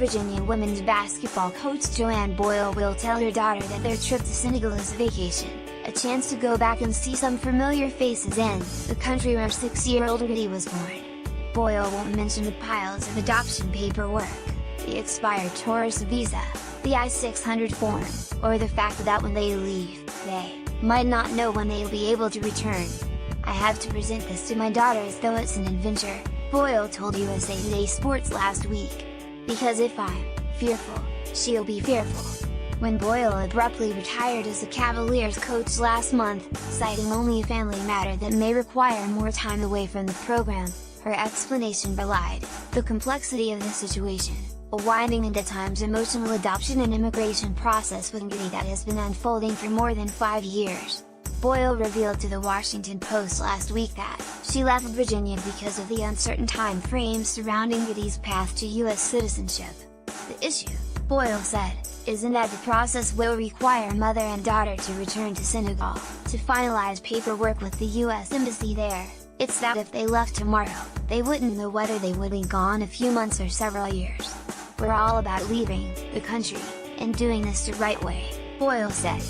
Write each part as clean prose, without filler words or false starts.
Virginia women's basketball coach Joanne Boyle will tell her daughter that their trip to Senegal is a vacation, a chance to go back and see some familiar faces and the country where 6-year-old Goody was born. Boyle won't mention the piles of adoption paperwork, the expired tourist visa, the I-600 form, or the fact that when they leave, they might not know when they'll be able to return. "I have to present this to my daughter as though it's an adventure," Boyle told USA Today Sports last week. "Because if I'm fearful, she'll be fearful." When Boyle abruptly retired as the Cavaliers coach last month, citing only a family matter that may require more time away from the program, her explanation belied the complexity of the situation, a winding and at times emotional adoption and immigration process with Goody that has been unfolding for more than 5 years. Boyle revealed to the Washington Post last week that she left Virginia because of the uncertain time frame surrounding Goody's path to U.S. citizenship. "The issue," Boyle said, "isn't that the process will require mother and daughter to return to Senegal, to finalize paperwork with the U.S. Embassy there. It's that if they left tomorrow, they wouldn't know whether they would be gone a few months or several years. We're all about leaving the country, and doing this the right way," Boyle said.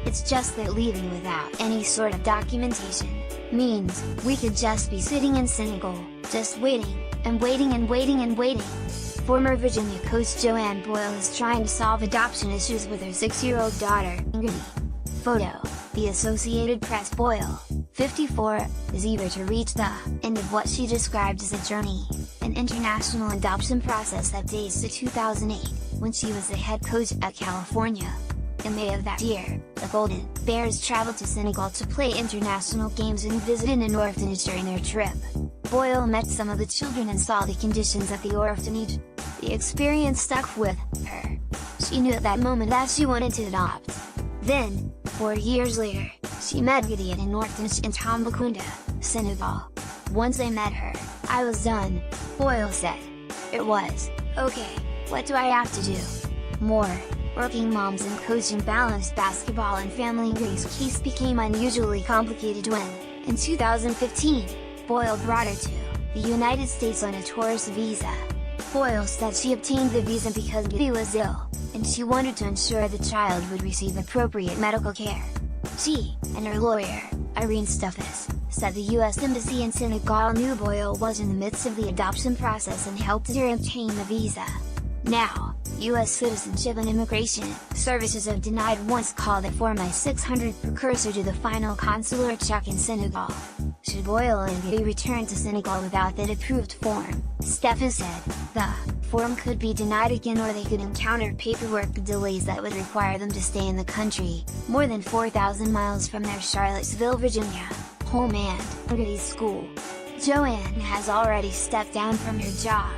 "It's just that leaving without any sort of documentation means we could just be sitting in Senegal, just waiting, and waiting and waiting and waiting." Former Virginia coach Joanne Boyle is trying to solve adoption issues with her 6-year-old daughter, Goody. Photo: The Associated Press. Boyle, 54, is eager to reach the end of what she described as a journey, an international adoption process that dates to 2008, when she was the head coach at California. In May of that year, the Golden Bears traveled to Senegal to play international games and visited an orphanage during their trip. Boyle met some of the children and saw the conditions at the orphanage. The experience stuck with her. She knew at that moment that she wanted to adopt. Then, 4 years later, she met Goody at an orphanage in Tambacounda, Senegal. "Once I met her, I was done," Boyle said. "It was, okay, what do I have to do? More." Working moms and coaching balanced basketball and family. Goody's case became unusually complicated when, in 2015, Boyle brought her to the United States on a tourist visa. Boyle said she obtained the visa because Goody was ill, and she wanted to ensure the child would receive appropriate medical care. She, and her lawyer, Irene Stuffus, said the U.S. Embassy in Senegal knew Boyle was in the midst of the adoption process and helped her obtain the visa. Now, U.S. Citizenship and Immigration Services have denied once called the Form I-600 precursor to the final consular check in Senegal. Should Boyle and Goody return to Senegal without that approved form, Stuffus said, the form could be denied again or they could encounter paperwork delays that would require them to stay in the country, more than 4,000 miles from their Charlottesville, Virginia, home and Goody's school. Joanne has already stepped down from her job,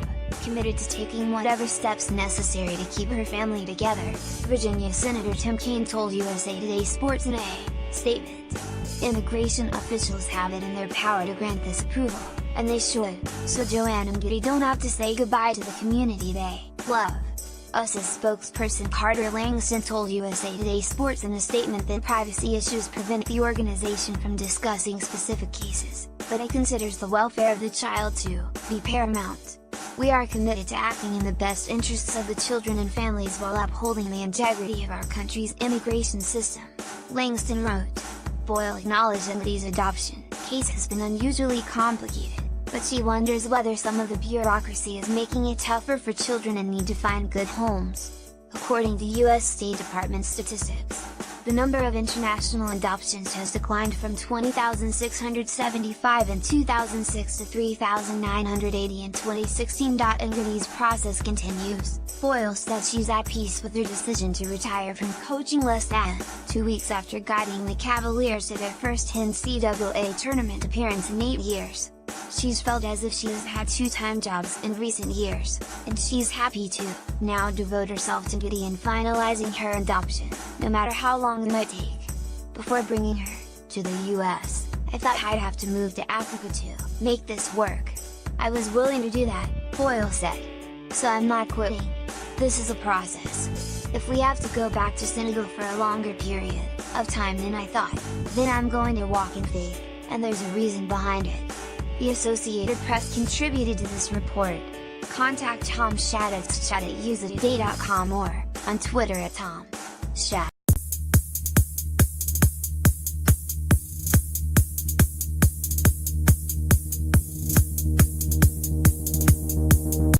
committed to taking whatever steps necessary to keep her family together, Virginia Senator Tim Kaine told USA Today Sports in a statement. "Immigration officials have it in their power to grant this approval, and they should, so Joanne and Goody don't have to say goodbye to the community they love." US's spokesperson Carter Langston told USA Today Sports in a statement that privacy issues prevent the organization from discussing specific cases, but it considers the welfare of the child to be paramount. "We are committed to acting in the best interests of the children and families while upholding the integrity of our country's immigration system," Langston wrote. Boyle acknowledged that Goody's adoption case has been unusually complicated, but she wonders whether some of the bureaucracy is making it tougher for children in need to find good homes. According to U.S. State Department statistics, the number of international adoptions has declined from 20,675 in 2006 to 3,980 in 2016. And Goody's process continues. Boyle said she's at peace with her decision to retire from coaching less than 2 weeks after guiding the Cavaliers to their first NCAA tournament appearance in 8 years. She's felt as if she has had 2-time jobs in recent years, and she's happy to now devote herself to Goody and finalizing her adoption, no matter how long it might take. "Before bringing her to the US, I thought I'd have to move to Africa to make this work. I was willing to do that," Boyle said. "So I'm not quitting. This is a process. If we have to go back to Senegal for a longer period of time than I thought, then I'm going to walk in faith, and there's a reason behind it." The Associated Press contributed to this report. contact Tom Shad at shad@usatoday.com or on Twitter at Tom Shad.